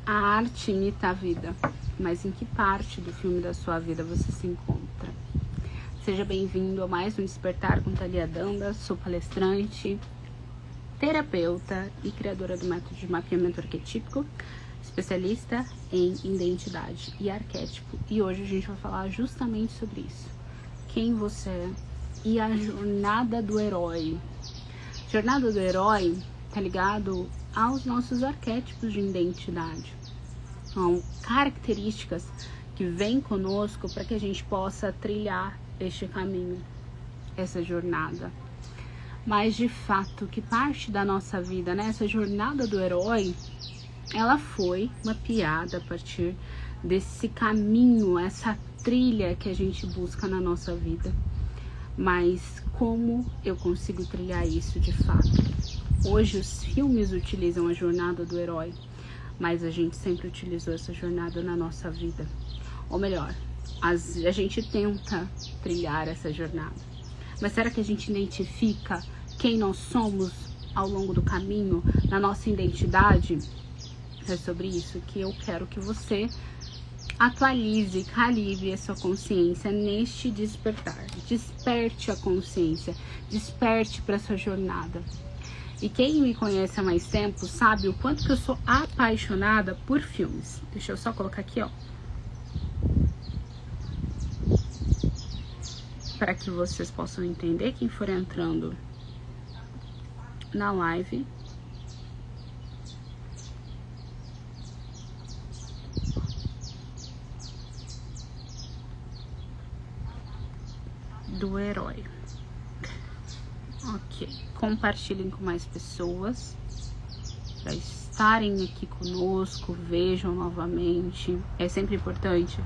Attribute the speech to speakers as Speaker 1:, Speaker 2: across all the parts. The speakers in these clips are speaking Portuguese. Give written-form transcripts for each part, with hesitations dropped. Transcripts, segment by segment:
Speaker 1: A arte imita a vida, mas em que parte do filme da sua vida você se encontra? Seja bem-vindo a mais um Despertar com Thalia Danda. Sou palestrante, terapeuta e criadora do método de mapeamento arquetípico, especialista em identidade e arquétipo. E hoje a gente vai falar justamente sobre isso. Quem você é e a jornada do herói. Jornada do herói tá ligado aos nossos arquétipos de identidade. São características que vêm conosco para que a gente possa trilhar este caminho, essa jornada. Mas de fato, que parte da nossa vida, né? Essa jornada do herói, ela foi mapeada a partir desse caminho, essa trilha que a gente busca na nossa vida. Mas como eu consigo trilhar isso de fato? Hoje os filmes utilizam a jornada do herói, mas a gente sempre utilizou essa jornada na nossa vida. Ou melhor, a gente tenta trilhar essa jornada. Mas será que a gente identifica quem nós somos ao longo do caminho, na nossa identidade? É sobre isso que eu quero que você atualize, calibre a sua consciência neste despertar. Desperte a consciência, desperte para essa jornada. E quem me conhece há mais tempo sabe o quanto que eu sou apaixonada por filmes. Deixa eu só colocar aqui, ó. Para que vocês possam entender, quem for entrando na live. Do herói. Ok, compartilhem com mais pessoas para estarem aqui conosco, vejam novamente. É sempre importante,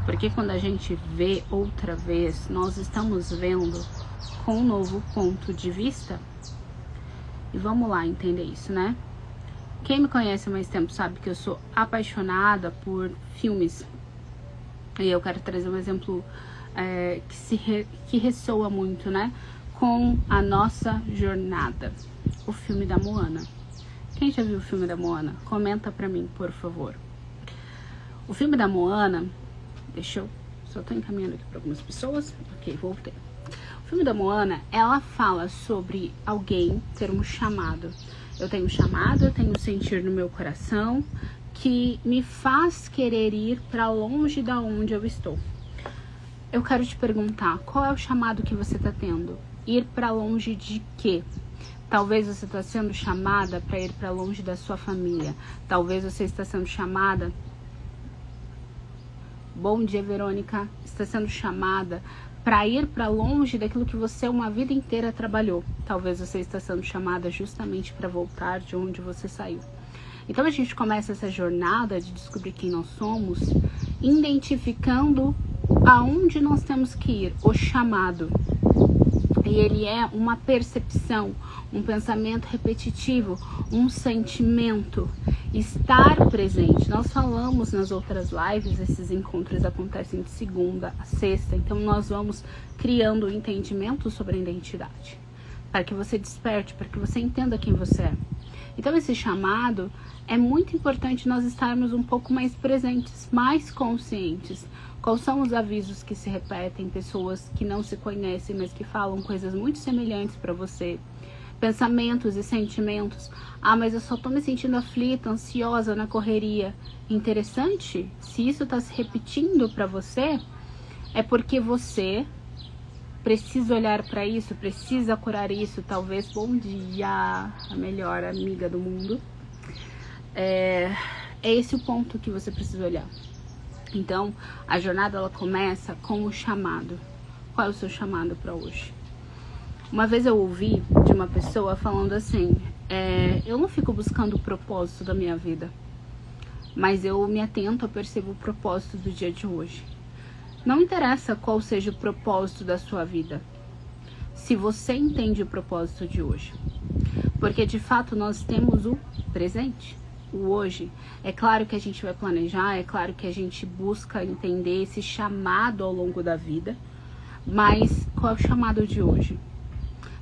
Speaker 1: porque quando a gente vê outra vez, nós estamos vendo com um novo ponto de vista. E vamos lá entender isso, né? Quem me conhece há mais tempo sabe que eu sou apaixonada por filmes. E eu quero trazer um exemplo que ressoa muito, né? Com a nossa jornada, o filme da Moana. Quem já viu o filme da Moana? Comenta pra mim, por favor. O filme da Moana, só tô encaminhando aqui pra algumas pessoas. Ok, voltei. O filme da Moana, ela fala sobre alguém ter um chamado. Eu tenho um chamado, eu tenho um sentir no meu coração que me faz querer ir pra longe da onde eu estou. Eu quero te perguntar, qual é o chamado que você tá tendo? Ir para longe de quê? Talvez você está sendo chamada para ir para longe da sua família. Talvez você está sendo chamada... Bom dia, Verônica. Está sendo chamada para ir para longe daquilo que você uma vida inteira trabalhou. Talvez você está sendo chamada justamente para voltar de onde você saiu. Então a gente começa essa jornada de descobrir quem nós somos, identificando aonde nós temos que ir, o chamado. E ele é uma percepção, um pensamento repetitivo, um sentimento, estar presente. Nós falamos nas outras lives, esses encontros acontecem de segunda a sexta, então nós vamos criando um entendimento sobre a identidade, para que você desperte, para que você entenda quem você é. Então esse chamado, é muito importante nós estarmos um pouco mais presentes, mais conscientes. Quais são os avisos que se repetem, pessoas que não se conhecem, mas que falam coisas muito semelhantes para você. Pensamentos e sentimentos. Ah, mas eu só tô me sentindo aflita, ansiosa na correria. Interessante, se isso tá se repetindo para você, é porque você precisa olhar para isso, precisa curar isso. Talvez, bom dia, a melhor amiga do mundo. É esse o ponto que você precisa olhar. Então, a jornada ela começa com o chamado. Qual é o seu chamado para hoje? Uma vez eu ouvi de uma pessoa falando assim, eu não fico buscando o propósito da minha vida, mas eu me atento a perceber o propósito do dia de hoje. Não interessa qual seja o propósito da sua vida, se você entende o propósito de hoje. Porque de fato nós temos o presente. O hoje, é claro que a gente vai planejar, é claro que a gente busca entender esse chamado ao longo da vida, mas qual é o chamado de hoje?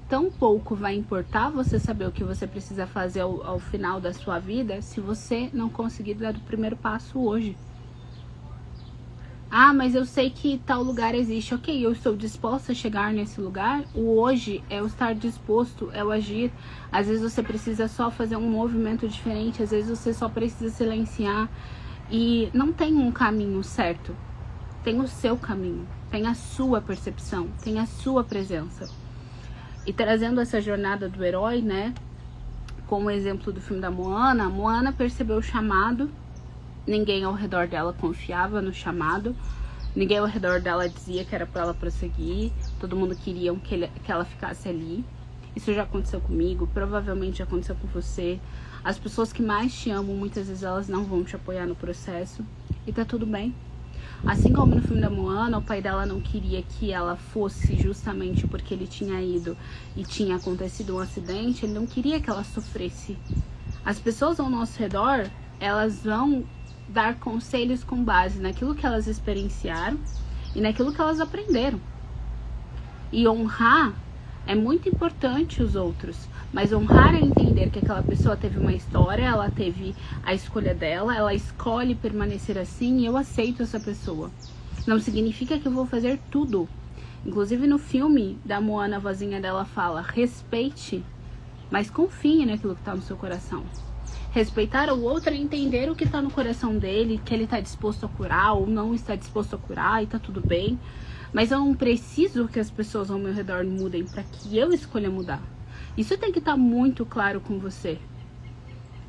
Speaker 1: tão pouco vai importar você saber o que você precisa fazer ao final da sua vida se você não conseguir dar o primeiro passo hoje. Ah, mas eu sei que tal lugar existe. Ok, eu estou disposta a chegar nesse lugar. O hoje é o estar disposto, é o agir. Às vezes você precisa só fazer um movimento diferente, às vezes você só precisa silenciar. E não tem um caminho certo. Tem o seu caminho, tem a sua percepção, tem a sua presença. E trazendo essa jornada do herói, né? Com o exemplo do filme da Moana, a Moana percebeu o chamado. Ninguém ao redor dela confiava no chamado. Ninguém ao redor dela dizia que era para ela prosseguir. Todo mundo queria que ela ficasse ali. Isso já aconteceu comigo, provavelmente já aconteceu com você. As pessoas que mais te amam, muitas vezes elas não vão te apoiar no processo. E tá tudo bem. Assim como no filme da Moana, o pai dela não queria que ela fosse justamente porque ele tinha ido e tinha acontecido um acidente. Ele não queria que ela sofresse. As pessoas ao nosso redor, elas vão dar conselhos com base naquilo que elas experienciaram e naquilo que elas aprenderam. E honrar é muito importante os outros, mas honrar é entender que aquela pessoa teve uma história, ela teve a escolha dela, ela escolhe permanecer assim e eu aceito essa pessoa. Não significa que eu vou fazer tudo. Inclusive no filme da Moana, a vozinha dela fala: respeite, mas confie naquilo que está no seu coração. Respeitar o outro é entender o que está no coração dele, que ele está disposto a curar ou não está disposto a curar, e tá tudo bem. Mas eu não preciso que as pessoas ao meu redor mudem para que eu escolha mudar. Isso tem que estar muito claro com você.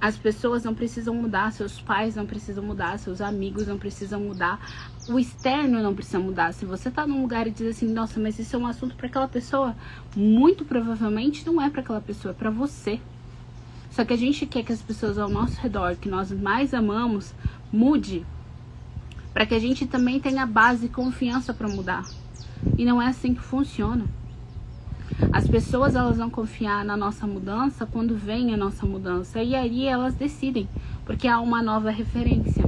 Speaker 1: As pessoas não precisam mudar, seus pais não precisam mudar, seus amigos não precisam mudar, o externo não precisa mudar. Se você tá num lugar e diz assim, nossa, mas isso é um assunto para aquela pessoa, muito provavelmente não é para aquela pessoa, é para você. Só que a gente quer que as pessoas ao nosso redor, que nós mais amamos, mude, para que a gente também tenha base e confiança para mudar. E não é assim que funciona. As pessoas, elas vão confiar na nossa mudança quando vem a nossa mudança. E aí elas decidem, porque há uma nova referência.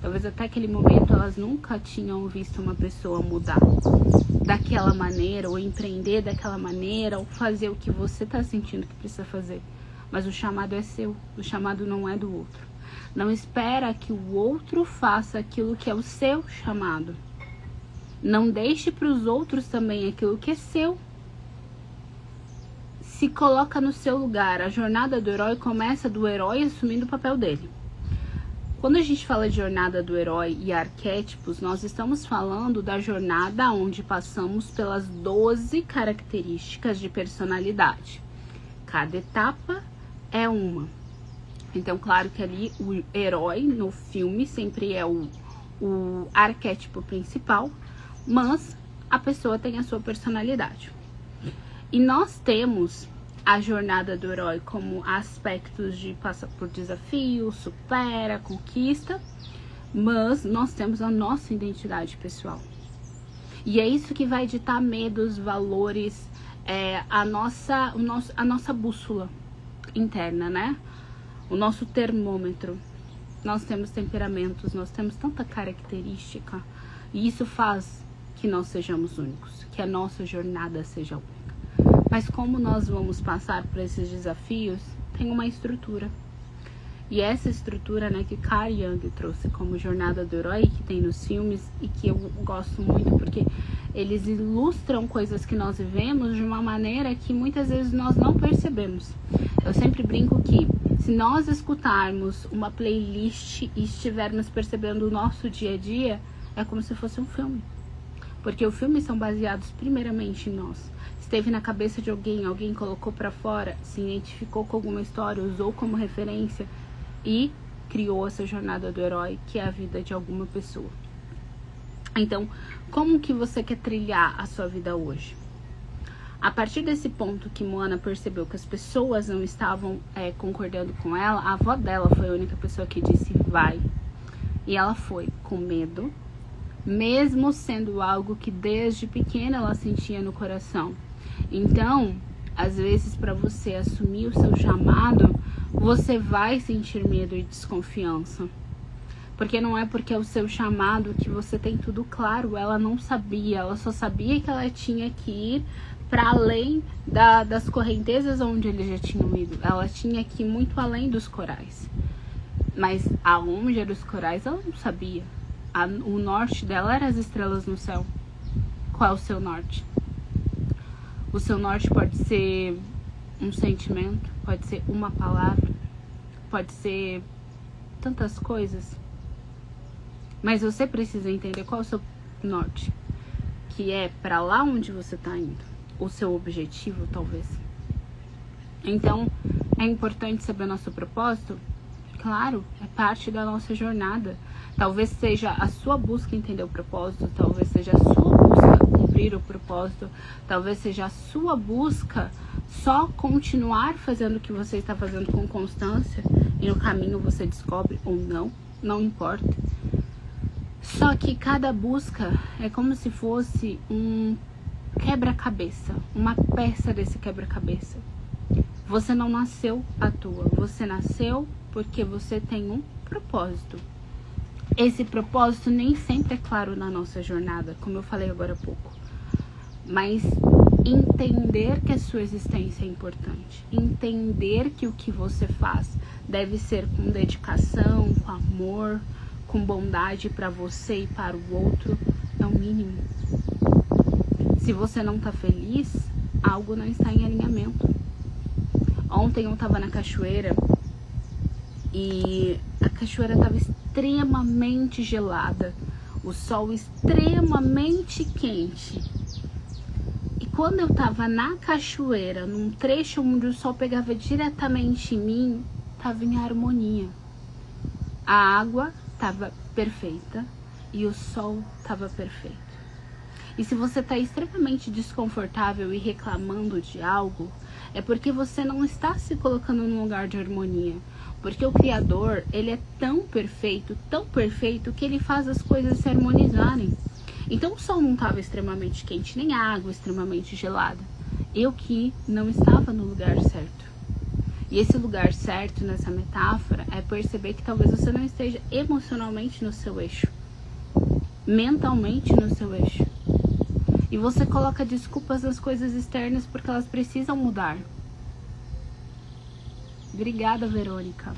Speaker 1: Talvez até aquele momento elas nunca tinham visto uma pessoa mudar daquela maneira, ou empreender daquela maneira, ou fazer o que você está sentindo que precisa fazer. Mas o chamado é seu, o chamado não é do outro. Não espera que o outro faça aquilo que é o seu chamado. Não deixe para os outros também aquilo que é seu. Se coloca no seu lugar. A jornada do herói começa do herói assumindo o papel dele. Quando a gente fala de jornada do herói e arquétipos, nós estamos falando da jornada onde passamos pelas 12 características de personalidade. Cada etapa é uma. Então, claro que ali o herói no filme sempre é o arquétipo principal, mas a pessoa tem a sua personalidade. E nós temos a jornada do herói como aspectos de passar por desafio, supera, conquista, mas nós temos a nossa identidade pessoal. E é isso que vai ditar medos, valores, a nossa bússola interna, né? O nosso termômetro. Nós temos temperamentos, nós temos tanta característica, e isso faz que nós sejamos únicos, que a nossa jornada seja única. Mas como nós vamos passar por esses desafios, tem uma estrutura. E essa estrutura, né, que Carl Jung trouxe como jornada do herói, que tem nos filmes, e que eu gosto muito porque eles ilustram coisas que nós vivemos de uma maneira que muitas vezes nós não percebemos. Eu sempre brinco que se nós escutarmos uma playlist e estivermos percebendo o nosso dia a dia, é como se fosse um filme. Porque os filmes são baseados primeiramente em nós. Esteve na cabeça de alguém, alguém colocou para fora, se identificou com alguma história, usou como referência e criou essa jornada do herói, que é a vida de alguma pessoa. Então, como que você quer trilhar a sua vida hoje? A partir desse ponto que Moana percebeu que as pessoas não estavam concordando com ela, a avó dela foi a única pessoa que disse vai. E ela foi com medo, mesmo sendo algo que desde pequena ela sentia no coração. Então, às vezes, para você assumir o seu chamado, você vai sentir medo e desconfiança. Porque não é porque é o seu chamado que você tem tudo claro. Ela não sabia, ela só sabia que ela tinha que ir para além das correntezas onde eles já tinham ido. Ela tinha que ir muito além dos corais. Mas aonde eram os corais, ela não sabia. O norte dela era as estrelas no céu. Qual é o seu norte? O seu norte pode ser um sentimento, pode ser uma palavra, pode ser tantas coisas. Mas você precisa entender qual é o seu norte, que é para lá onde você está indo, o seu objetivo, talvez. Então, é importante saber o nosso propósito? Claro, é parte da nossa jornada. Talvez seja a sua busca entender o propósito, talvez seja a sua busca cumprir o propósito, talvez seja a sua busca só continuar fazendo o que você está fazendo com constância e no caminho você descobre ou não, não importa. Só que cada busca é como se fosse um quebra-cabeça, uma peça desse quebra-cabeça. Você não nasceu à toa, você nasceu porque você tem um propósito. Esse propósito nem sempre é claro na nossa jornada, como eu falei agora há pouco. Mas entender que a sua existência é importante. Entender que o que você faz deve ser com dedicação, com amor, com bondade para você e para o outro, é o mínimo. Se você não está feliz, algo não está em alinhamento. Ontem eu estava na cachoeira e a cachoeira estava extremamente gelada, o sol extremamente quente. E quando eu estava na cachoeira, num trecho onde o sol pegava diretamente em mim, estava em harmonia. A água estava perfeita e o sol estava perfeito. E se você está extremamente desconfortável e reclamando de algo, é porque você não está se colocando num lugar de harmonia. Porque o Criador, ele é tão perfeito que ele faz as coisas se harmonizarem. Então o sol não estava extremamente quente, nem a água extremamente gelada. Eu que não estava no lugar certo. E esse lugar certo nessa metáfora é perceber que talvez você não esteja emocionalmente no seu eixo, mentalmente no seu eixo. E você coloca desculpas nas coisas externas porque elas precisam mudar. Obrigada, Verônica.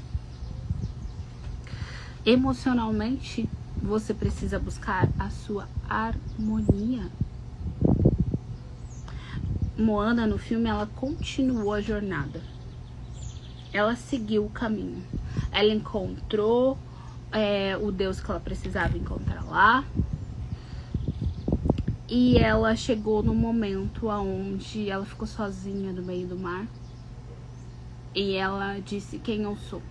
Speaker 1: Emocionalmente, você precisa buscar a sua harmonia. Moana, no filme, ela continuou a jornada. Ela seguiu o caminho. Ela encontrou o Deus que ela precisava encontrar lá. E ela chegou no momento onde ela ficou sozinha no meio do mar. E ela disse: quem eu sou?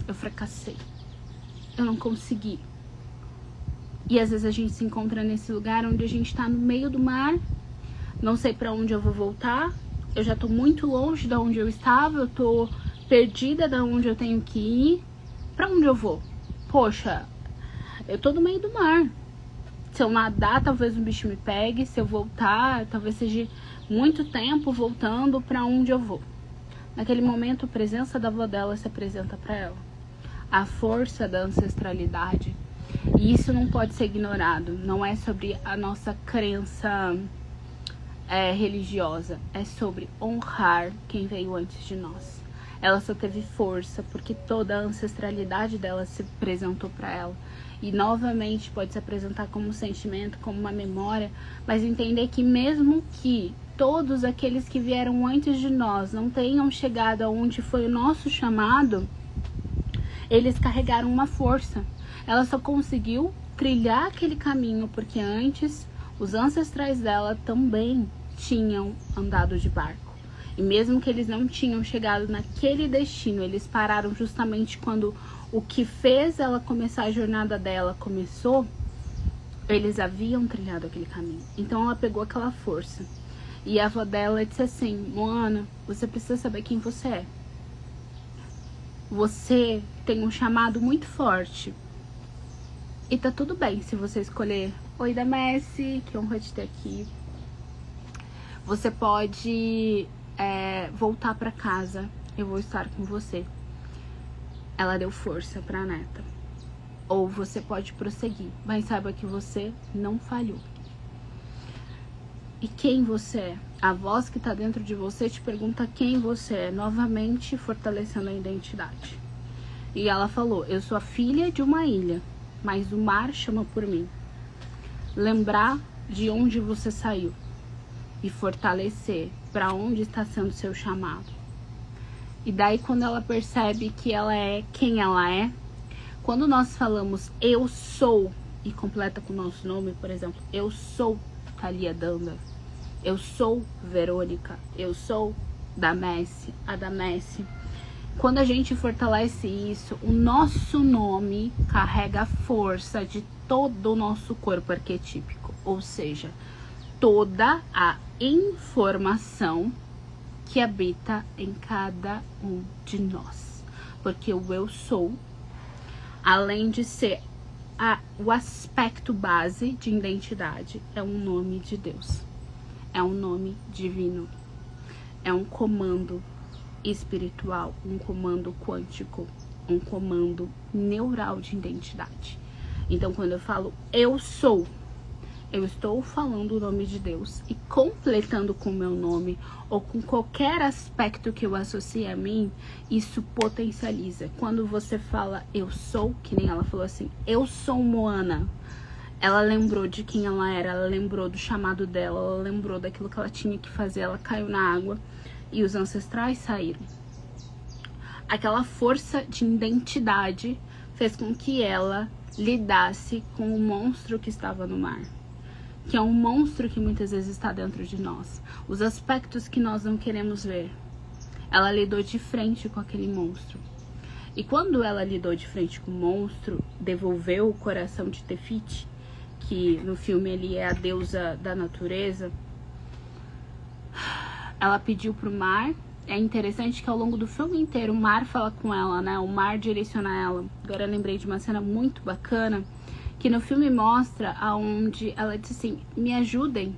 Speaker 1: Eu fracassei. Eu não consegui. E às vezes a gente se encontra nesse lugar onde a gente tá no meio do mar. Não sei pra onde eu vou voltar. Eu já tô muito longe da onde eu estava. Eu tô perdida da onde eu tenho que ir. Pra onde eu vou? Poxa, eu tô no meio do mar. Se eu nadar, talvez um bicho me pegue. Se eu voltar, talvez seja muito tempo voltando pra onde eu vou. Naquele momento, a presença da avó dela se apresenta para ela. A força da ancestralidade. E isso não pode ser ignorado. Não é sobre a nossa crença religiosa. É sobre honrar quem veio antes de nós. Ela só teve força porque toda a ancestralidade dela se apresentou para ela. E novamente pode se apresentar como um sentimento, como uma memória. Mas entender que mesmo que todos aqueles que vieram antes de nós não tenham chegado aonde foi o nosso chamado, eles carregaram uma força. Ela só conseguiu trilhar aquele caminho porque antes os ancestrais dela também tinham andado de barco. E mesmo que eles não tinham chegado naquele destino, eles pararam justamente quando o que fez ela começar a jornada dela começou, eles haviam trilhado aquele caminho. Então ela pegou aquela força. E a avó dela disse assim: Moana, você precisa saber quem você é. Você tem um chamado muito forte. E tá tudo bem se você escolher. Oi, Damessi, que honra te ter aqui. Você pode voltar pra casa. Eu vou estar com você. Ela deu força pra neta. Ou você pode prosseguir, mas saiba que você não falhou. E quem você é? A voz que está dentro de você te pergunta quem você é, novamente fortalecendo a identidade. E ela falou, eu sou a filha de uma ilha, mas o mar chama por mim. Lembrar de onde você saiu e fortalecer para onde está sendo seu chamado. E daí quando ela percebe que ela é quem ela é, quando nós falamos eu sou e completa com o nosso nome, por exemplo, eu sou Thalia Danda, eu sou Verônica, eu sou Damesse, a Damesse. Quando a gente fortalece isso, o nosso nome carrega a força de todo o nosso corpo arquetípico, ou seja, toda a informação que habita em cada um de nós. Porque o eu sou, além de ser o aspecto base de identidade, é um nome de Deus, é um nome divino, é um comando espiritual, um comando quântico, um comando neural de identidade. Então, quando eu falo eu sou, eu estou falando o nome de Deus e completando com o meu nome ou com qualquer aspecto que eu associe a mim, isso potencializa. Quando você fala eu sou, que nem ela falou assim, eu sou Moana, ela lembrou de quem ela era, ela lembrou do chamado dela, ela lembrou daquilo que ela tinha que fazer, ela caiu na água e os ancestrais saíram. Aquela força de identidade fez com que ela lidasse com o monstro que estava no mar, que é um monstro que muitas vezes está dentro de nós, os aspectos que nós não queremos ver. Ela lidou de frente com aquele monstro. E quando ela lidou de frente com o monstro, devolveu o coração de Tefiti, que no filme ele é a deusa da natureza, ela pediu pro mar. É interessante que ao longo do filme inteiro o mar fala com ela, né? O mar direciona ela. Agora eu lembrei de uma cena muito bacana, que no filme mostra aonde ela disse assim, me ajudem.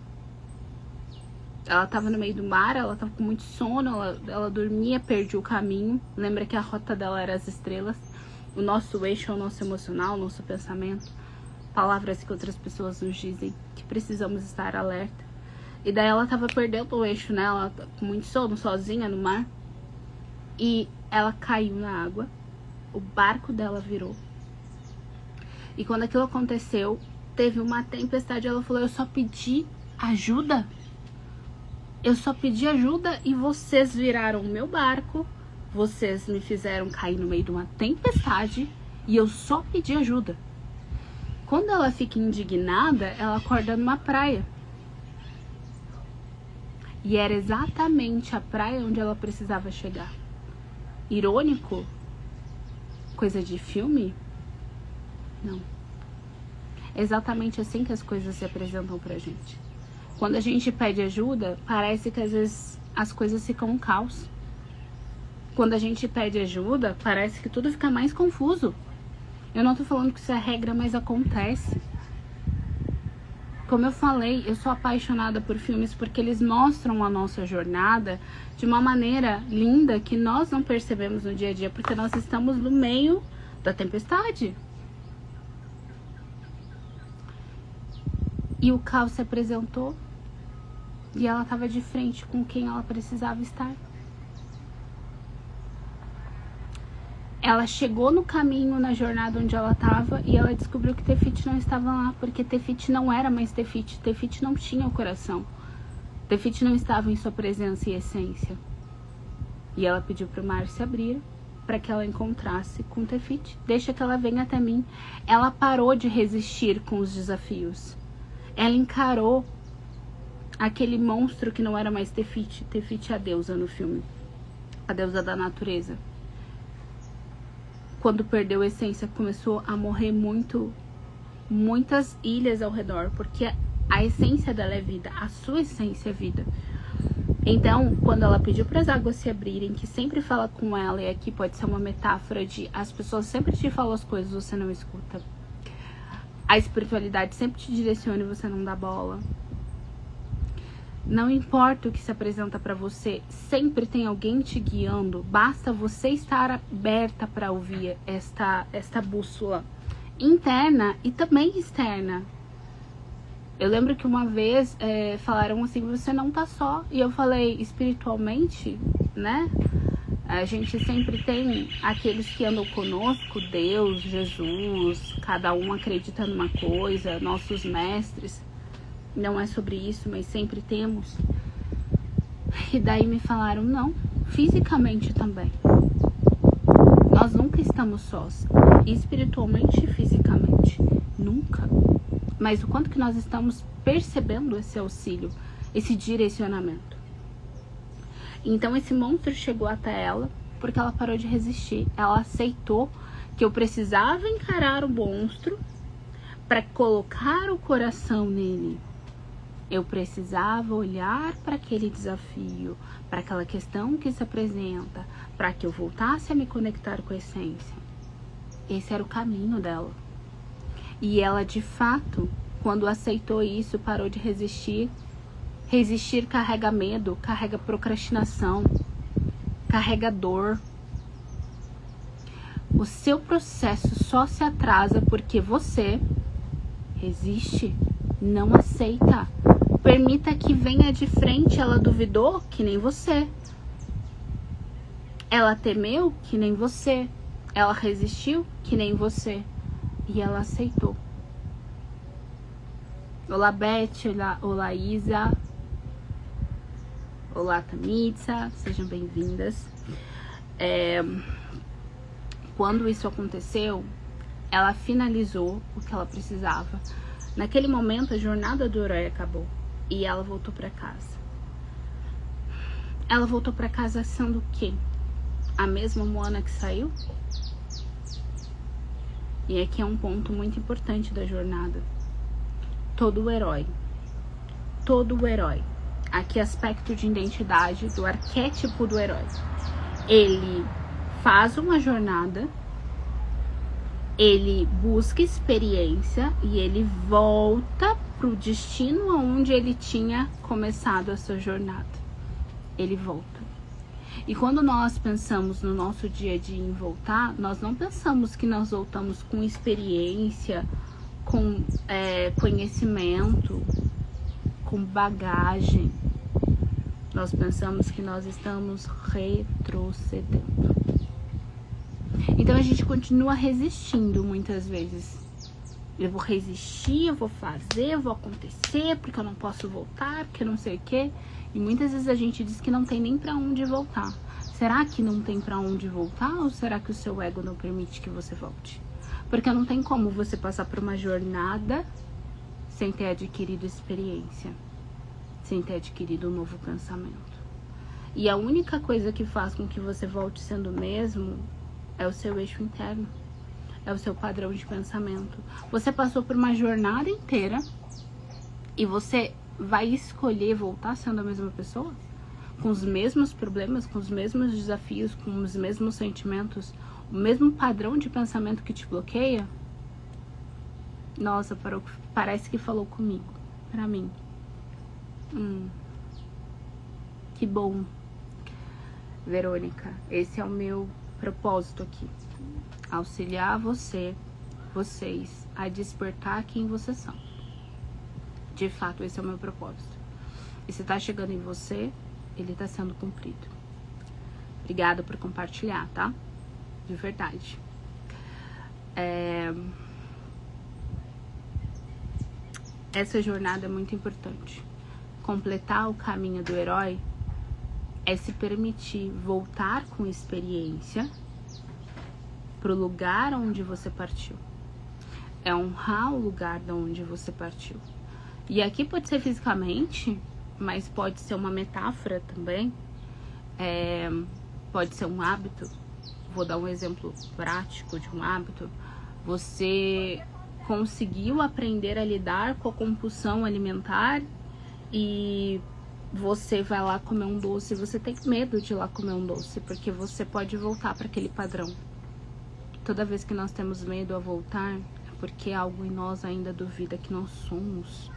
Speaker 1: Ela tava no meio do mar, ela tava com muito sono, ela dormia, perdia o caminho. Lembra que a rota dela era as estrelas. O nosso eixo é o nosso emocional, o nosso pensamento. Palavras que outras pessoas nos dizem que precisamos estar alerta. E daí ela tava perdendo o eixo, né? Ela com muito sono, sozinha no mar. E ela caiu na água. O barco dela virou. E quando aquilo aconteceu, teve uma tempestade. Ela falou, eu só pedi ajuda. Eu só pedi ajuda e vocês viraram o meu barco. Vocês me fizeram cair no meio de uma tempestade. E eu só pedi ajuda. Quando ela fica indignada, ela acorda numa praia. E era exatamente a praia onde ela precisava chegar. Irônico? Coisa de filme? Não. É exatamente assim que as coisas se apresentam pra gente. Quando a gente pede ajuda, parece que às vezes as coisas ficam um caos. Quando a gente pede ajuda, parece que tudo fica mais confuso. Eu não tô falando que isso é regra, mas acontece. Como eu falei, eu sou apaixonada por filmes porque eles mostram a nossa jornada de uma maneira linda que nós não percebemos no dia a dia, porque nós estamos no meio da tempestade. E o caos se apresentou e ela estava de frente com quem ela precisava estar. Ela chegou no caminho, na jornada onde ela estava, e ela descobriu que Tefiti não estava lá, porque Tefiti não era mais Tefiti. Tefiti não tinha o coração. Tefiti não estava em sua presença e essência. E ela pediu para o mar se abrir, para que ela encontrasse com Tefiti. Deixa que ela venha até mim. Ela parou de resistir com os desafios. Ela encarou aquele monstro que não era mais Tefiti. Tefiti é a deusa no filme. A deusa da natureza. Quando perdeu a essência, começou a morrer muitas ilhas ao redor, porque a essência dela é vida, a sua essência é vida. Então, quando ela pediu para as águas se abrirem, que sempre fala com ela, e aqui pode ser uma metáfora de as pessoas sempre te falam as coisas, você não escuta. A espiritualidade sempre te direciona e você não dá bola. Não importa o que se apresenta para você, sempre tem alguém te guiando. Basta você estar aberta para ouvir esta bússola interna e também externa. Eu lembro que uma vez falaram assim, você não tá só. E eu falei, espiritualmente, né? A gente sempre tem aqueles que andam conosco, Deus, Jesus, cada um acredita numa coisa, nossos mestres. Não é sobre isso, mas sempre temos. E daí me falaram, não, fisicamente também. Nós nunca estamos sós, espiritualmente e fisicamente, nunca. Mas o quanto que nós estamos percebendo esse auxílio, esse direcionamento. Então esse monstro chegou até ela, porque ela parou de resistir. Ela aceitou que eu precisava encarar o monstro para colocar o coração nele. Eu precisava olhar para aquele desafio, para aquela questão que se apresenta, para que eu voltasse a me conectar com a essência. Esse era o caminho dela. E ela, de fato, quando aceitou isso, parou de resistir. Resistir carrega medo, carrega procrastinação, carrega dor. O seu processo só se atrasa porque você resiste, não aceita. Permita que venha de frente. Ela duvidou, que nem você. Ela temeu, que nem você. Ela resistiu, que nem você. E ela aceitou. Olá, Beth. Olá, Isa. Olá, Tamitsa. Sejam bem-vindas. Quando isso aconteceu, ela finalizou o que ela precisava. Naquele momento, a jornada do herói acabou. E ela voltou para casa. Ela voltou para casa sendo o quê? A mesma Moana que saiu? E aqui é um ponto muito importante da jornada. Todo herói, aqui aspecto de identidade, do arquétipo do herói, ele faz uma jornada, ele busca experiência e ele volta pro destino onde ele tinha começado a sua jornada. Ele volta. E quando nós pensamos no nosso dia a dia em voltar, nós não pensamos que nós voltamos com experiência, com conhecimento, com bagagem. Nós pensamos que nós estamos retrocedendo. Então a gente continua resistindo muitas vezes. Eu vou resistir, eu vou fazer, eu vou acontecer, porque eu não posso voltar, porque eu não sei o quê. E muitas vezes a gente diz que não tem nem pra onde voltar. Será que não tem pra onde voltar? Ou será que o seu ego não permite que você volte? Porque não tem como você passar por uma jornada sem ter adquirido experiência, sem ter adquirido um novo pensamento. E a única coisa que faz com que você volte sendo o mesmo é o seu eixo interno, é o seu padrão de pensamento. Você passou por uma jornada inteira e você vai escolher voltar sendo a mesma pessoa? Com os mesmos problemas, com os mesmos desafios, com os mesmos sentimentos, o mesmo padrão de pensamento que te bloqueia? Nossa, parece que falou comigo, pra mim. Que bom. Verônica, esse é o meu propósito aqui. Auxiliar vocês a despertar quem vocês são. De fato, esse é o meu propósito. E se tá chegando em você, ele tá sendo cumprido. Obrigada por compartilhar, tá? De verdade. Essa jornada é muito importante. Completar o caminho do herói é se permitir voltar com experiência pro lugar onde você partiu. É honrar o lugar de onde você partiu. E aqui pode ser fisicamente, mas pode ser uma metáfora também. Pode ser um hábito. Vou dar um exemplo prático de um hábito. Você conseguiu aprender a lidar com a compulsão alimentar e você vai lá comer um doce. Você tem medo de ir lá comer um doce, porque você pode voltar para aquele padrão. Toda vez que nós temos medo a voltar, é porque algo em nós ainda duvida que nós somos.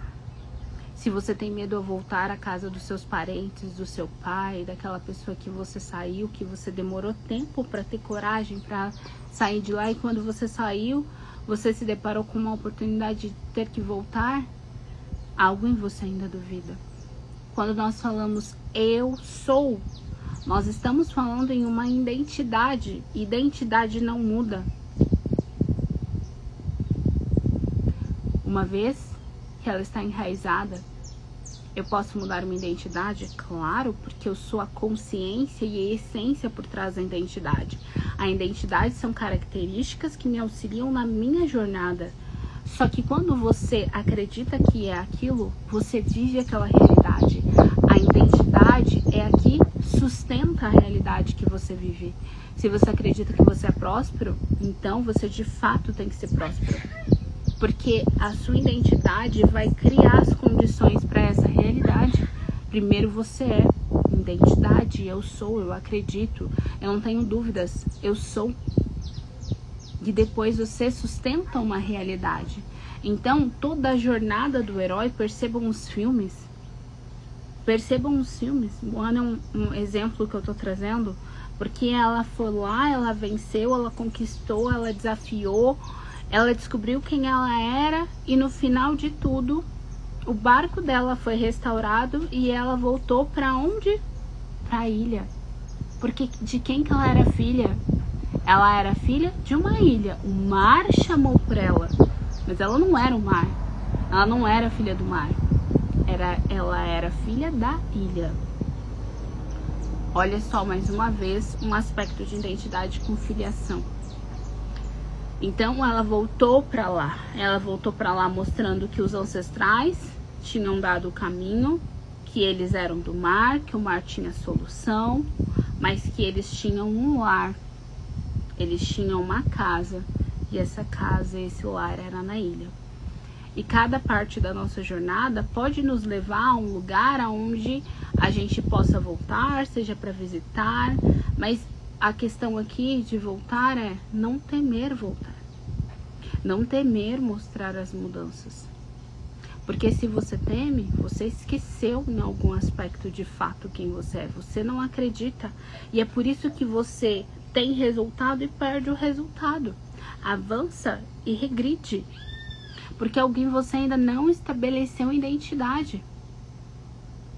Speaker 1: Se você tem medo a voltar à casa dos seus parentes, do seu pai, daquela pessoa que você saiu, que você demorou tempo para ter coragem para sair de lá, e quando você saiu, você se deparou com uma oportunidade de ter que voltar, Algo em você ainda duvida. Quando nós falamos eu sou, nós estamos falando em uma identidade. Identidade não muda. Uma vez que ela está enraizada, eu posso mudar minha identidade? Claro, porque eu sou a consciência e a essência por trás da identidade. A identidade são características que me auxiliam na minha jornada. Só que quando você acredita que é aquilo, você vive aquela realidade. A identidade é a que sustenta a realidade que você vive. Se você acredita que você é próspero, então você de fato tem que ser próspero. Porque a sua identidade vai criar as condições para essa realidade. Primeiro você é identidade, eu sou, eu acredito, eu não tenho dúvidas, eu sou. E depois você sustenta uma realidade. Então, toda a jornada do herói, percebam os filmes. Percebam os filmes. Moana é um exemplo que eu tô trazendo, porque ela foi lá, ela venceu, ela conquistou, ela desafiou, ela descobriu quem ela era e no final de tudo, o barco dela foi restaurado e ela voltou para onde? Pra ilha. Porque de quem que ela era filha? Ela era filha de uma ilha. O mar chamou por ela. Mas ela não era o mar. Ela não era filha do mar. Ela era filha da ilha. Olha só, mais uma vez, um aspecto de identidade com filiação. Então ela voltou para lá. Ela voltou para lá mostrando que os ancestrais tinham dado o caminho, que eles eram do mar, que o mar tinha solução, mas que eles tinham um lar. Eles tinham uma casa, e essa casa, esse lar era na ilha. E cada parte da nossa jornada pode nos levar a um lugar onde a gente possa voltar, seja para visitar, mas a questão aqui de voltar é não temer voltar. Não temer mostrar as mudanças. Porque se você teme, você esqueceu em algum aspecto de fato quem você é. Você não acredita. E é por isso que você tem resultado e perde o resultado. Avança e regride. Porque alguém você ainda não estabeleceu identidade.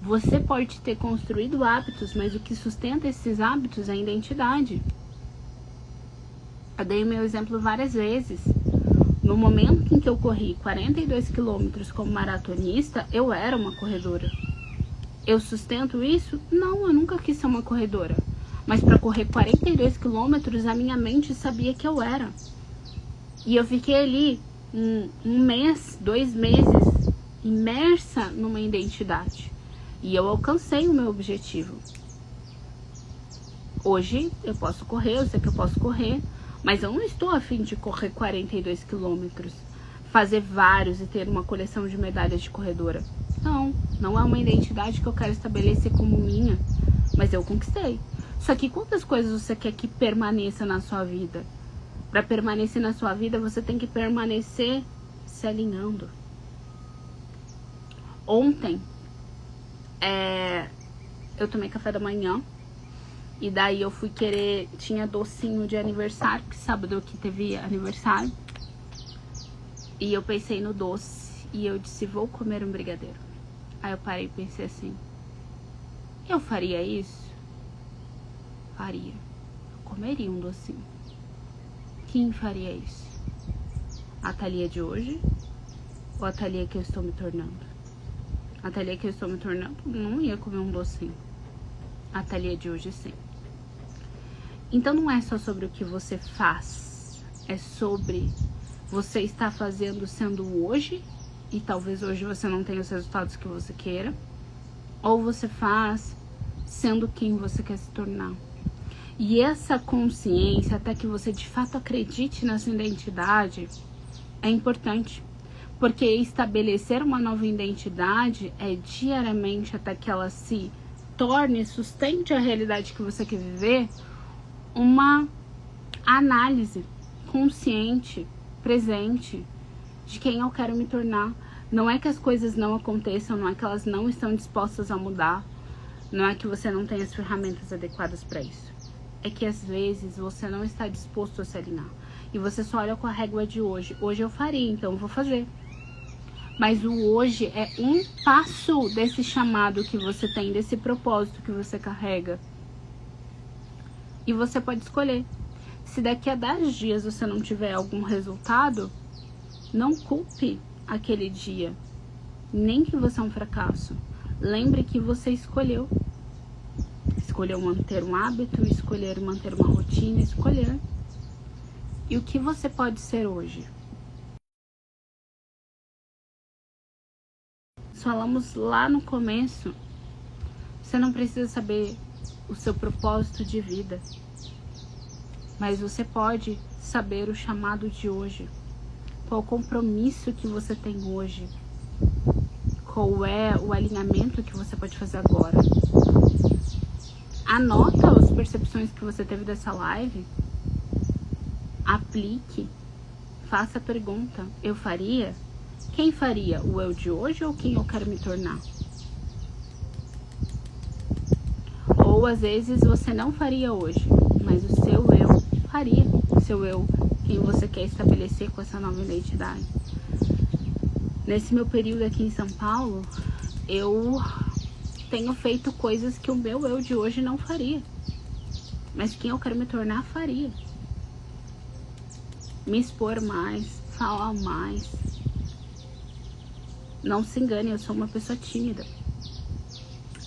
Speaker 1: Você pode ter construído hábitos, mas o que sustenta esses hábitos é a identidade. Eu dei o meu exemplo várias vezes. No momento em que eu corri 42 quilômetros como maratonista, eu era uma corredora. Eu sustento isso? Não, eu nunca quis ser uma corredora. Mas para correr 42 quilômetros, a minha mente sabia que eu era. E eu fiquei ali um mês, 2 meses, imersa numa identidade. E eu alcancei o meu objetivo. Hoje eu posso correr, eu sei que eu posso correr, mas eu não estou a fim de correr 42 quilômetros, fazer vários e ter uma coleção de medalhas de corredora. Não é uma identidade que eu quero estabelecer como minha, mas eu conquistei. Só que quantas coisas você quer que permaneça na sua vida? Para permanecer na sua vida, você tem que permanecer se alinhando. Ontem, eu tomei café da manhã. E daí eu fui querer, tinha docinho de aniversário, que sábado aqui teve aniversário. E eu pensei no doce e eu disse, vou comer um brigadeiro. Aí eu parei e pensei assim, eu faria isso? Faria. Eu comeria um docinho. Quem faria isso? A Thalia de hoje ou a Thalia que eu estou me tornando? A Thalia que eu estou me tornando não ia comer um docinho. A Thalia de hoje sim. Então não é só sobre o que você faz, é sobre você estar fazendo sendo hoje, e talvez hoje você não tenha os resultados que você queira, ou você faz sendo quem você quer se tornar. E essa consciência, até que você de fato acredite na sua identidade, é importante. Porque estabelecer uma nova identidade é diariamente até que ela se torne, sustente a realidade que você quer viver, uma análise consciente, presente, de quem eu quero me tornar. Não é que as coisas não aconteçam, não é que elas não estão dispostas a mudar, não é que você não tem as ferramentas adequadas para isso. É que às vezes você não está disposto a se alinhar. E você só olha com a régua de hoje. Hoje eu faria, então eu vou fazer. Mas o hoje é um passo desse chamado que você tem, desse propósito que você carrega. E você pode escolher. Se daqui a 10 dias você não tiver algum resultado, não culpe aquele dia. Nem que você é um fracasso. Lembre que você escolheu. Escolheu manter um hábito, escolher manter uma rotina, escolher. E o que você pode ser hoje? Falamos lá no começo, você não precisa saber o seu propósito de vida, mas você pode saber o chamado de hoje. Qual o compromisso que você tem hoje? Qual é o alinhamento que você pode fazer agora? Anota as percepções que você teve dessa live. Aplique. Faça a pergunta. Eu faria? Quem faria? O eu de hoje ou quem eu quero me tornar? Ou às vezes você não faria hoje, mas o seu eu faria. O seu eu, quem você quer estabelecer com essa nova identidade. Nesse meu período aqui em São Paulo, eu tenho feito coisas que o meu eu de hoje não faria. Mas quem eu quero me tornar faria. Me expor mais, falar mais. Não se engane, eu sou uma pessoa tímida.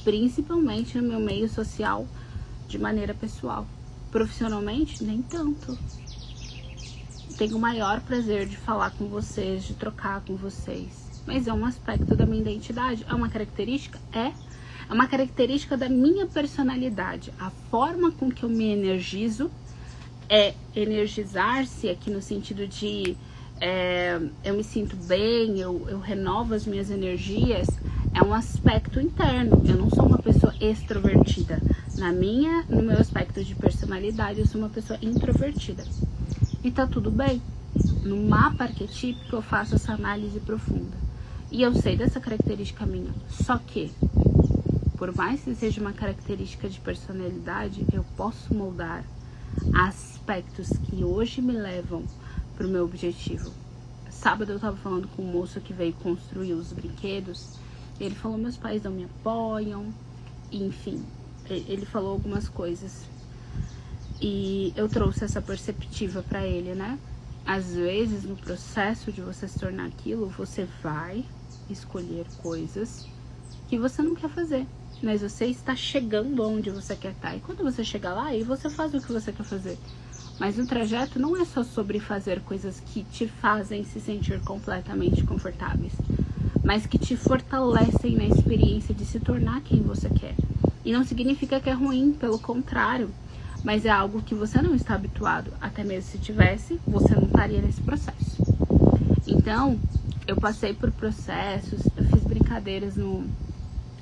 Speaker 1: Principalmente no meu meio social, de maneira pessoal. Profissionalmente, nem tanto. Tenho o maior prazer de falar com vocês, de trocar com vocês. Mas é um aspecto da minha identidade. É uma característica? É uma característica da minha personalidade. A forma com que eu me energizo é energizar-se aqui no sentido de eu me sinto bem, eu renovo as minhas energias, é um aspecto interno. Eu não sou uma pessoa extrovertida. No meu aspecto de personalidade, eu sou uma pessoa introvertida. E tá tudo bem. No mapa arquetípico eu faço essa análise profunda. E eu sei dessa característica minha. Só que, por mais que seja uma característica de personalidade, eu posso moldar aspectos que hoje me levam pro meu objetivo. Sábado eu tava falando com um moço que veio construir os brinquedos. E ele falou, meus pais não me apoiam. Enfim, ele falou algumas coisas. E eu trouxe essa perspectiva pra ele, né? Às vezes, no processo de você se tornar aquilo, você vai escolher coisas que você não quer fazer. Mas você está chegando onde você quer estar. E quando você chegar lá, aí você faz o que você quer fazer. Mas o trajeto não é só sobre fazer coisas que te fazem se sentir completamente confortáveis, mas que te fortalecem na experiência de se tornar quem você quer. E não significa que é ruim, pelo contrário, mas é algo que você não está habituado. Até mesmo se tivesse, você não estaria nesse processo. Então, eu passei por processos, eu fiz brincadeiras no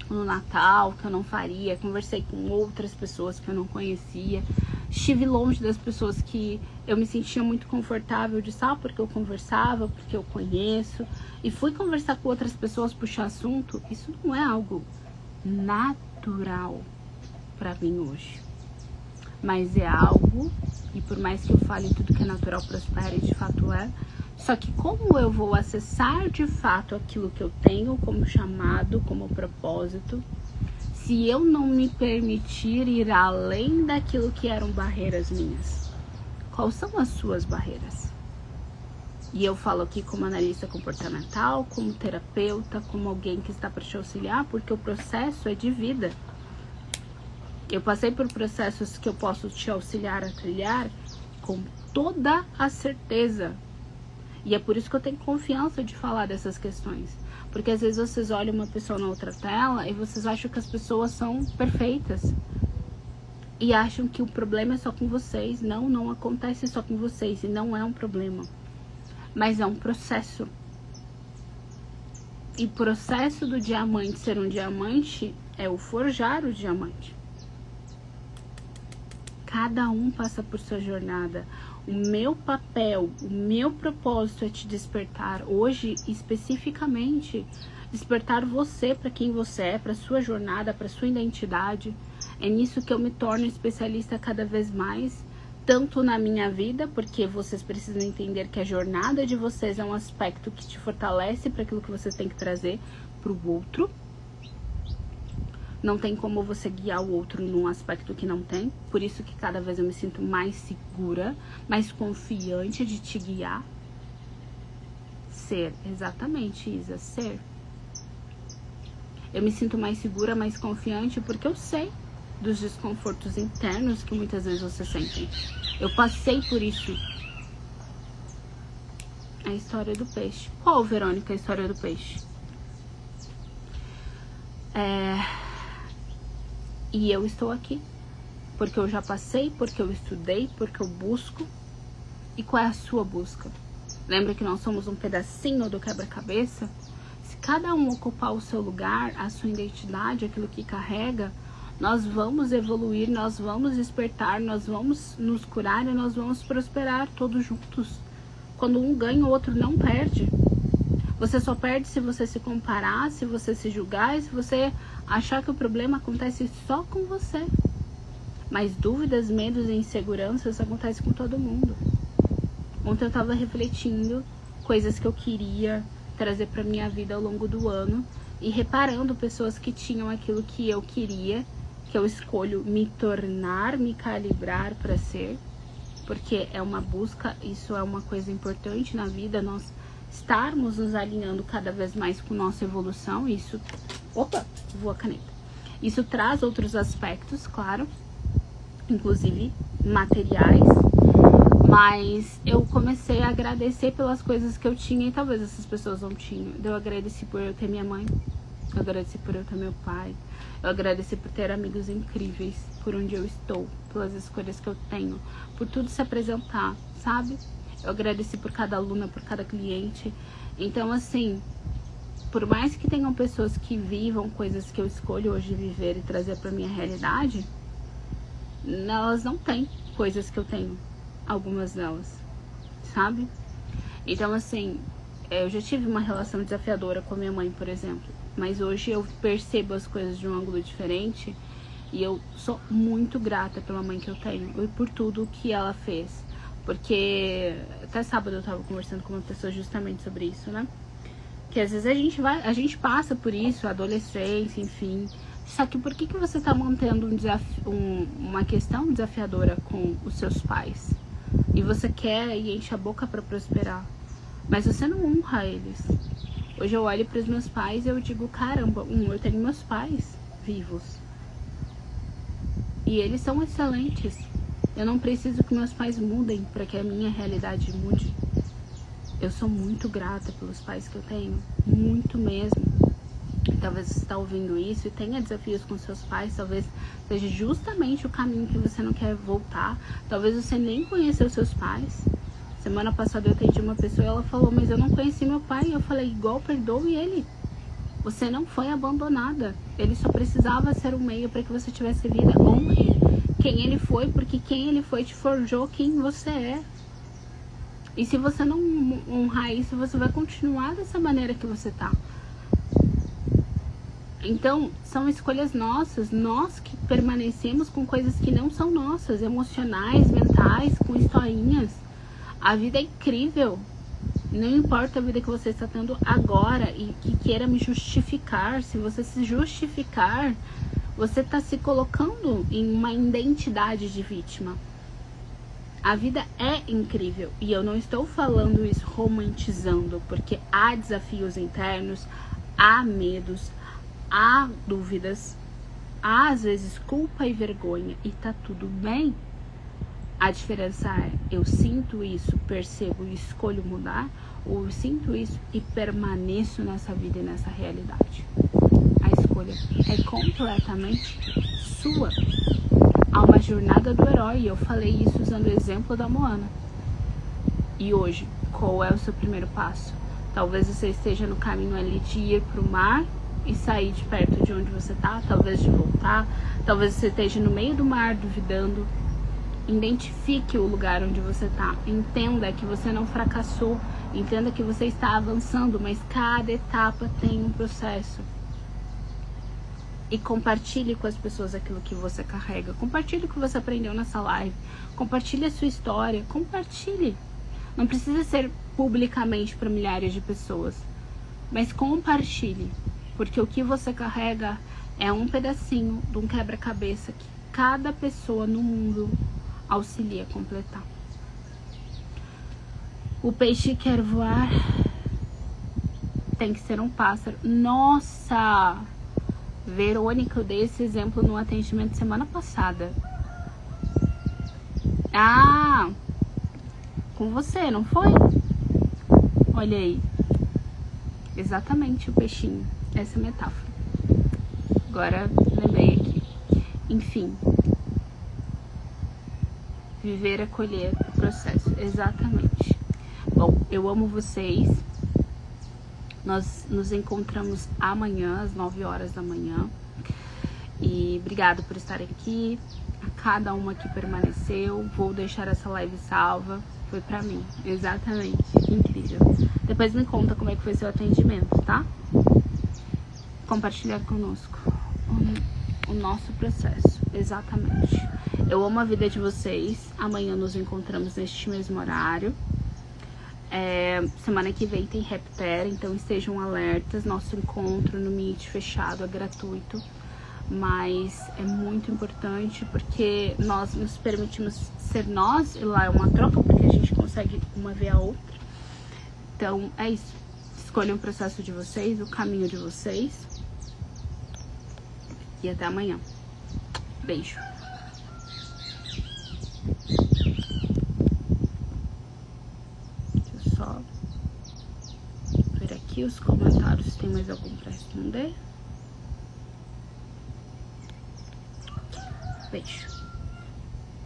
Speaker 1: Natal que eu não faria, conversei com outras pessoas que eu não conhecia, estive longe das pessoas que eu me sentia muito confortável de estar, porque eu conversava, porque eu conheço, e fui conversar com outras pessoas, puxar assunto. Isso não é algo natural para mim hoje, mas é algo, e por mais que eu fale tudo que é natural prospera, e de fato é, só que como eu vou acessar de fato aquilo que eu tenho como chamado, como propósito, se eu não me permitir ir além daquilo que eram barreiras minhas? Quais são as suas barreiras? E eu falo aqui como analista comportamental, como terapeuta, como alguém que está para te auxiliar, porque o processo é de vida. Eu passei por processos que eu posso te auxiliar a trilhar com toda a certeza. E é por isso que eu tenho confiança de falar dessas questões. Porque às vezes vocês olham uma pessoa na outra tela e vocês acham que as pessoas são perfeitas. E acham que o problema é só com vocês. Não, não acontece só com vocês. E não é um problema. Mas é um processo. E o processo do diamante ser um diamante é o forjar o diamante. Cada um passa por sua jornada. O meu papel, o meu propósito é te despertar hoje, especificamente, despertar você para quem você é, para sua jornada, para sua identidade. É nisso que eu me torno especialista cada vez mais, tanto na minha vida, porque vocês precisam entender que a jornada de vocês é um aspecto que te fortalece para aquilo que vocês têm que trazer para o outro. Não tem como você guiar o outro num aspecto que não tem. Por isso que cada vez eu me sinto mais segura, mais confiante de te guiar. Ser, exatamente, Isa, ser. Eu me sinto mais segura, mais confiante, porque eu sei dos desconfortos internos que muitas vezes você sente. Eu passei por isso. A história do peixe. Qual, Verônica, a história do peixe? E eu estou aqui. Porque eu já passei, porque eu estudei, porque eu busco. E qual é a sua busca? Lembra que nós somos um pedacinho do quebra-cabeça? Se cada um ocupar o seu lugar, a sua identidade, aquilo que carrega, nós vamos evoluir, nós vamos despertar, nós vamos nos curar e nós vamos prosperar todos juntos. Quando um ganha, o outro não perde. Você só perde se você se comparar, se você se julgar e se você achar que o problema acontece só com você. Mas dúvidas, medos e inseguranças acontecem com todo mundo. Ontem eu estava refletindo coisas que eu queria trazer para minha vida ao longo do ano e reparando pessoas que tinham aquilo que eu queria, que eu escolho me tornar, me calibrar para ser, porque é uma busca, isso é uma coisa importante na vida, nós estarmos nos alinhando cada vez mais com nossa evolução. Isso, opa, voa a caneta. Isso traz outros aspectos, claro, inclusive materiais, mas eu comecei a agradecer pelas coisas que eu tinha e talvez essas pessoas não tinham. Eu agradeci por eu ter minha mãe, eu agradeci por eu ter meu pai, eu agradeci por ter amigos incríveis, por onde eu estou, pelas escolhas que eu tenho, por tudo se apresentar, sabe? Eu agradeci por cada aluna, por cada cliente. Então, assim, por mais que tenham pessoas que vivam coisas que eu escolho hoje viver e trazer pra minha realidade, elas não têm coisas que eu tenho, algumas delas, sabe? Então, assim, eu já tive uma relação desafiadora com a minha mãe, por exemplo, mas hoje eu percebo as coisas de um ângulo diferente e eu sou muito grata pela mãe que eu tenho e por tudo que ela fez. Porque até sábado eu tava conversando com uma pessoa justamente sobre isso, né? Que às vezes a gente passa por isso, adolescência, enfim. Só que por que você tá mantendo uma questão desafiadora com os seus pais? E você quer e enche a boca pra prosperar, mas você não honra eles. Hoje eu olho pros meus pais e eu digo, caramba, eu tenho meus pais vivos. E eles são excelentes. Eu não preciso que meus pais mudem para que a minha realidade mude. Eu sou muito grata pelos pais que eu tenho, muito mesmo. Talvez você está ouvindo isso e tenha desafios com seus pais, talvez seja justamente o caminho que você não quer voltar. Talvez você nem conheceu seus pais. Semana passada eu atendi uma pessoa e ela falou, mas eu não conheci meu pai. Eu falei, igual, perdoe ele. Você não foi abandonada. Ele só precisava ser um meio para que você tivesse vida. Honre quem ele foi, porque quem ele foi te forjou quem você é. E se você não honrar isso, você vai continuar dessa maneira que você tá. Então, são escolhas nossas, nós que permanecemos com coisas que não são nossas, emocionais, mentais, com historinhas. A vida é incrível. Não importa a vida que você está tendo agora e que queira me justificar. Se você se justificar, você está se colocando em uma identidade de vítima. A vida é incrível e eu não estou falando isso romantizando, porque há desafios internos, há medos, há dúvidas, há às vezes culpa e vergonha e tá tudo bem. A diferença é, eu sinto isso, percebo e escolho mudar, ou eu sinto isso e permaneço nessa vida e nessa realidade. A escolha é completamente sua. Há uma jornada do herói, e eu falei isso usando o exemplo da Moana. E hoje, qual é o seu primeiro passo? Talvez você esteja no caminho ali de ir para o mar e sair de perto de onde você está, talvez de voltar, talvez você esteja no meio do mar duvidando. Identifique o lugar onde você está, entenda que você não fracassou, entenda que você está avançando, mas cada etapa tem um processo. E compartilhe com as pessoas aquilo que você carrega. Compartilhe o que você aprendeu nessa live. Compartilhe a sua história. Compartilhe. Não precisa ser publicamente para milhares de pessoas. Mas compartilhe. Porque o que você carrega é um pedacinho de um quebra-cabeça que cada pessoa no mundo auxilia a completar. O peixe quer voar, tem que ser um pássaro. Nossa! Verônica, eu dei esse exemplo no atendimento semana passada. Ah! Com você, não foi? Olha aí. Exatamente, o peixinho. Essa metáfora. Agora lembrei aqui. Enfim. Viver é colher o processo. Exatamente. Bom, eu amo vocês. Nós nos encontramos amanhã, às 9 horas da manhã. E obrigado por estarem aqui. A cada uma que permaneceu. Vou deixar essa live salva. Foi pra mim. Exatamente. Incrível. Depois me conta como é que foi seu atendimento, tá? Compartilhar conosco o nosso processo. Exatamente. Eu amo a vida de vocês. Amanhã nos encontramos neste mesmo horário. Semana que vem tem Repter, então estejam alertas. Nosso encontro no Meet fechado é gratuito, mas é muito importante porque nós nos permitimos ser nós, e lá é uma troca porque a gente consegue uma ver a outra. Então é isso. Escolham o processo de vocês, o caminho de vocês. E até amanhã. Beijo. Só ver aqui os comentários, tem mais algum para responder? Beijo.